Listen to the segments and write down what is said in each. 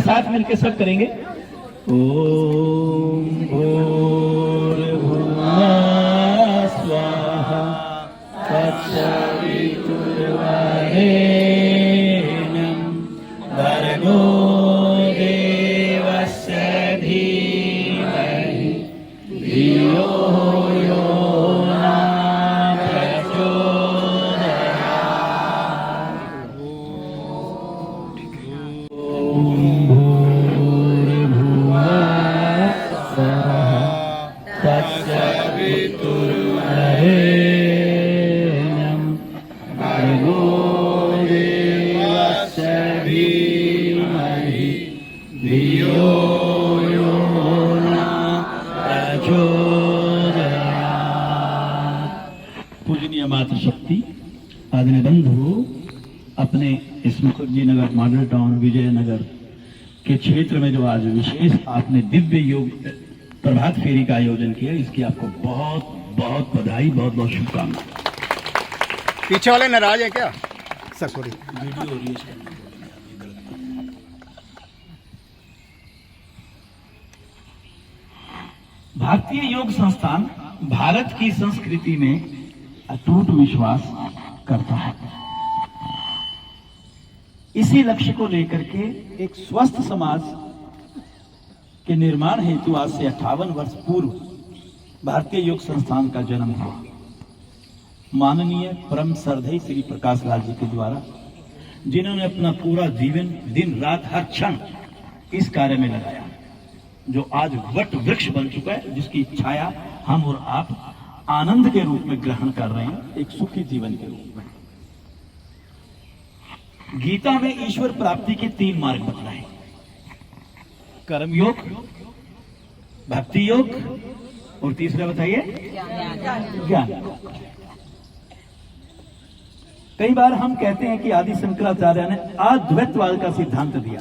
साथ मिलके सब करेंगे। ओम भूर्भुवः स्वाहा तत्सवितुर्वरेण्यं भर्गो देवस्य धीमहि धियो यो न प्रचोदयात्। ओम तत्सवितुर्वरेण्यं भर्गो देवस्य धीमहि धियो यो न प्रचोदयात्। पूजनीय मातृशक्ति आदरणीय बंधु, अपने इस मुखर्जी नगर मॉडल टाउन विजयनगर के क्षेत्र में जो आज विशेष आपने दिव्य योग प्रभात फेरी का आयोजन किया, इसकी आपको बहुत बहुत बधाई, बहुत बहुत शुभकामनाएं। पीछे वाले नाराज है क्या सर? सॉरी, वीडियो हो रही है। भारतीय योग संस्थान भारत की संस्कृति में अटूट विश्वास करता है। इसी लक्ष्य को लेकर के एक स्वस्थ समाज के निर्माण हेतु आज से 58 वर्ष पूर्व भारतीय योग संस्थान का जन्म हुआ। माननीय परम श्रद्धेय श्री प्रकाश लाल जी के द्वारा, जिन्होंने अपना पूरा जीवन दिन रात हर क्षण इस कार्य में लगाया, जो आज वट वृक्ष बन चुका है, जिसकी छाया हम और आप आनंद के रूप में ग्रहण कर रहे हैं, एक सुखी जीवन के रूप में। गीता में ईश्वर प्राप्ति के 3 मार्ग बतलाए: कर्म योग, भक्ति योग और तीसरा बताइए ज्ञान। कई बार हम कहते हैं कि आदि शंकराचार्य ने अद्वैतवाद का सिद्धांत दिया,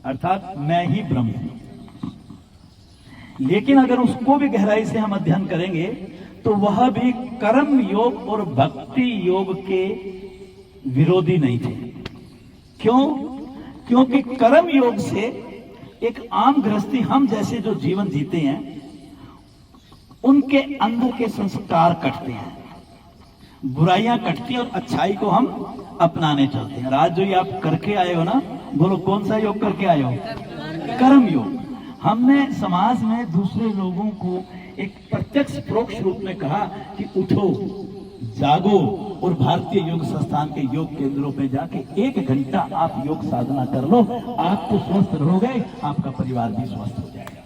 अर्थात मैं ही ब्रह्म हूं। लेकिन अगर उसको भी गहराई से हम अध्ययन करेंगे तो वह भी कर्म योग और भक्ति योग के विरोधी नहीं थे। क्यों? क्योंकि कर्म योग से एक आम गृहस्थी, हम जैसे जो जीवन जीते हैं, उनके अंदर के संस्कार कटते हैं, बुराइयां कटती हैं और अच्छाई को हम अपनाने चलते हैं। आज जो ये आप करके आए हो ना, बोलो कौन सा योग करके आए हो? कर्म योग। हमने समाज में दूसरे लोगों को एक प्रत्यक्ष परोक्ष रूप में कहा कि उठो, जागो और भारतीय योग संस्थान के योग केंद्रों पे जाके 1 घंटा आप योग साधना कर लो। आप तो स्वस्थ रहोगे, आपका परिवार भी स्वस्थ हो जाएगा।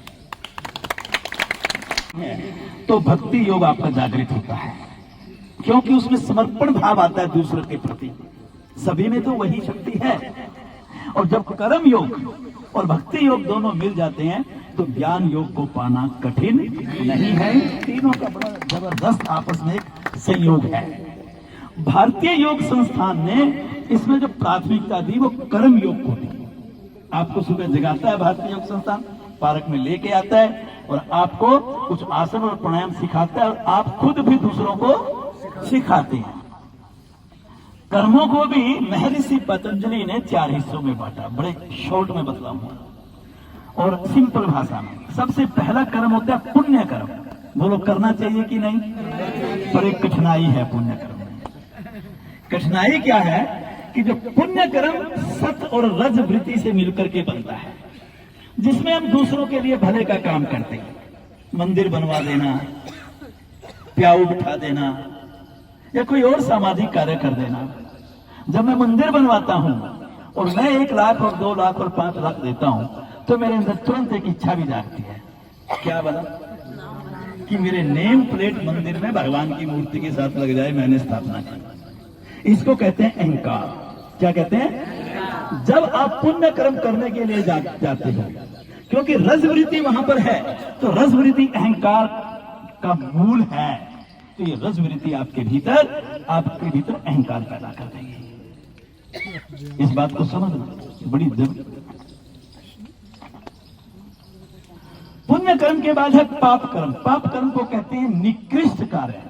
तो भक्ति योग आपका जागृत होता है, क्योंकि उसमें समर्पण भाव आता है दूसरे के प्रति। सभी में तो वही शक्ति है। और जब कर्म योग और भक्ति योग दोनों मिल जाते हैं तो ज्ञान योग को पाना कठिन नहीं है। तीनों का बड़ा जबरदस्त आपस में एक संयोग है। भारतीय योग संस्थान ने इसमें जो प्राथमिकता दी वो कर्म योग को दी। आपको सुबह जगाता है भारतीय योग संस्थान, पार्क में लेके आता है और आपको कुछ आसन और प्राणायाम सिखाता है और आप खुद भी दूसरों को सिखाते हैं। कर्मों को भी महर्षि पतंजलि ने 4 हिस्सों में बांटा। बड़े शॉर्ट में बतलाऊंगा और सिंपल भाषा में। सबसे पहला कर्म होता है पुण्य कर्म। बोलो करना चाहिए कि नहीं? पर एक कठिनाई है पुण्य कर्म में। कठिनाई क्या है कि जो पुण्य कर्म सत और रज वृत्ति से मिलकर के बनता है, जिसमें हम दूसरों के लिए भले का काम करते हैं। मंदिर बनवा देना, प्याऊ बिठा देना या कोई और सामाजिक कार्य कर देना। जब मैं मंदिर बनवाता हूं और मैं 1 लाख और 2 लाख और 5 लाख देता हूं तो मेरे अंदर तुरंत एक इच्छा भी जागती है। क्या बता कि मेरे नेम प्लेट मंदिर में भगवान की मूर्ति के साथ लग जाए, मैंने स्थापना की। इसको कहते हैं अहंकार। क्या कहते हैं? जब आप पुण्य कर्म करने के लिए जाते हो, क्योंकि रजवृत्ति वहां पर है, तो रजवृत्ति अहंकार का मूल है। तो ये रजवृत्ति आपके भीतर अहंकार पैदा कर देगी। इस बात को समझना बड़ी जरूरी। पुण्य कर्म के बाद है पाप कर्म। पाप कर्म को कहते हैं निकृष्ट कार्य,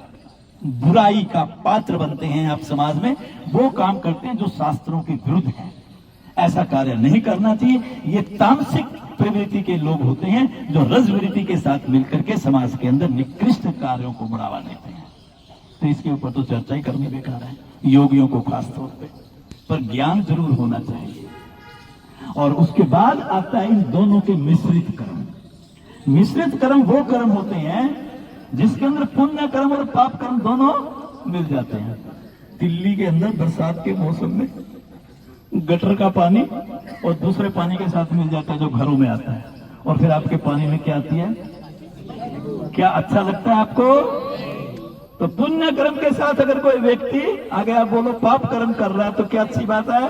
बुराई का पात्र बनते हैं आप समाज में, वो काम करते हैं जो शास्त्रों के विरुद्ध है। ऐसा कार्य नहीं करना चाहिए। ये तामसिक प्रवृत्ति के लोग होते हैं जो रजवृत्ति के साथ मिलकर के समाज के अंदर निकृष्ट कार्यों को बढ़ावा देते हैं। तो इसके ऊपर तो चर्चा ही करनी बेकार है, योगियों को खास तौर पर ज्ञान जरूर होना चाहिए। और उसके बाद आता है इन दोनों के मिश्रित कर्म। मिश्रित कर्म वो कर्म होते हैं जिसके अंदर पुण्य कर्म और पाप कर्म दोनों मिल जाते हैं। दिल्ली के अंदर बरसात के मौसम में गटर का पानी और दूसरे पानी के साथ मिल जाता है जो घरों में आता है, और फिर आपके पानी में क्या आती है? क्या अच्छा लगता है आपको? तो पुण्य कर्म के साथ अगर कोई व्यक्ति आगे आप बोलो पाप कर्म कर रहा है तो क्या अच्छी बात है?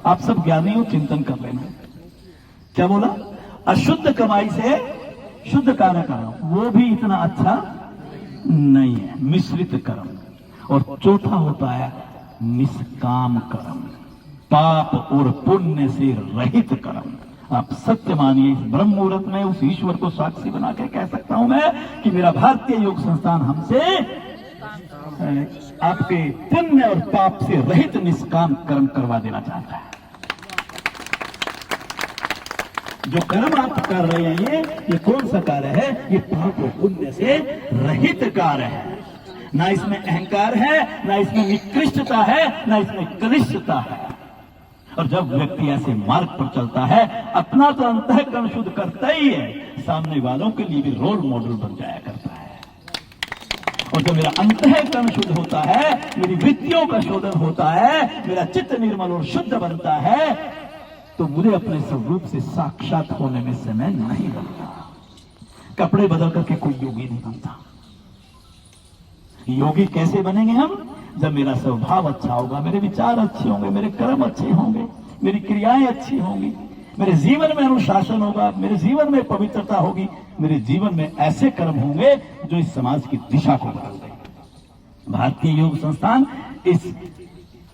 आप सब ज्ञानी हो, चिंतन कर लेना। क्या बोला? अशुद्ध कमाई से शुद्ध कार्य करो, वो भी इतना अच्छा नहीं है, मिश्रित कर्म। और चौथा होता है निष्काम कर्म, पाप और पुण्य से रहित कर्म। आप सत्य मानिए, इस ब्रह्म मुहूर्त में उस ईश्वर को साक्षी बना के कह सकता हूं मैं कि मेरा भारतीय योग संस्थान हमसे आपके पुण्य और पाप से रहित निष्काम कर्म करवा देना चाहता है। जो कर्म आप कर रहे हैं ये कौन सा कार्य है? ये पाप और पुण्य से रहित कार्य है। ना इसमें अहंकार है, ना इसमें निकृष्टता है, ना इसमें कनिष्ठता है। और जब व्यक्ति ऐसे मार्ग पर चलता है, अपना तो अंतःकरण शुद्ध करता ही है, सामने वालों के लिए भी रोल मॉडल बन जाया करता है। और जब मेरा अंतःकरण शुद्ध होता है, मेरी वृत्तियों का शोधन होता है, मेरा चित्त निर्मल और शुद्ध बनता है, तो मुझे अपने स्वरूप से साक्षात होने में समय नहीं लगता। कपड़े बदल करके कोई योगी नहीं बनता। योगी कैसे बनेंगे हम? जब मेरा स्वभाव अच्छा होगा, मेरे विचार अच्छे होंगे, मेरे कर्म अच्छे होंगे, मेरी क्रियाएं अच्छी होंगी, मेरे जीवन में अनुशासन होगा, मेरे जीवन में पवित्रता होगी, मेरे जीवन में ऐसे कर्म होंगे जो इस समाज की दिशा को बदल देंगे। भारतीय योग संस्थान इस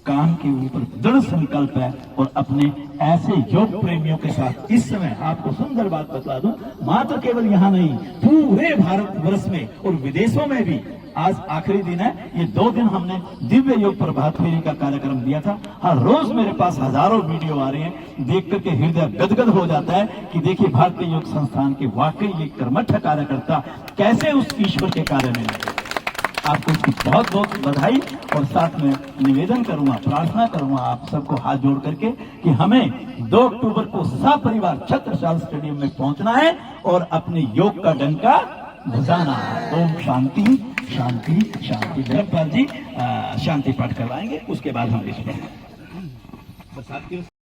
काम के ऊपर दृढ़ संकल्प है और अपने ऐसे योग प्रेमियों के साथ इस समय आपको सुंदर बात बता दूं, मात्र केवल यहां नहीं, पूरे भारतवर्ष में और विदेशों में भी आज आखिरी दिन है। ये 2 दिन हमने दिव्य योग प्रभात फेरी का कार्यक्रम दिया था। हर रोज मेरे पास हजारों वीडियो आ रहे हैं, देख करके हृदय गदगद हो जाता है कि देखिए भारतीय योग संस्थान के वाकई ये कर्मठ कार्यकर्ता कैसे उस ईश्वर के कार्य में लगे। आपको इसकी बहुत बहुत बधाई, और साथ में निवेदन करूंगा, प्रार्थना करूंगा आप सबको हाथ जोड़ करके कि हमें 2 अक्टूबर को सपरिवार छत्रसाल स्टेडियम में पहुंचना है और अपने योग का डंका बजाना है। ओम शांति शांति शांति। धर्मपाल जी शांति पाठ करवाएंगे, उसके बाद हम इस पर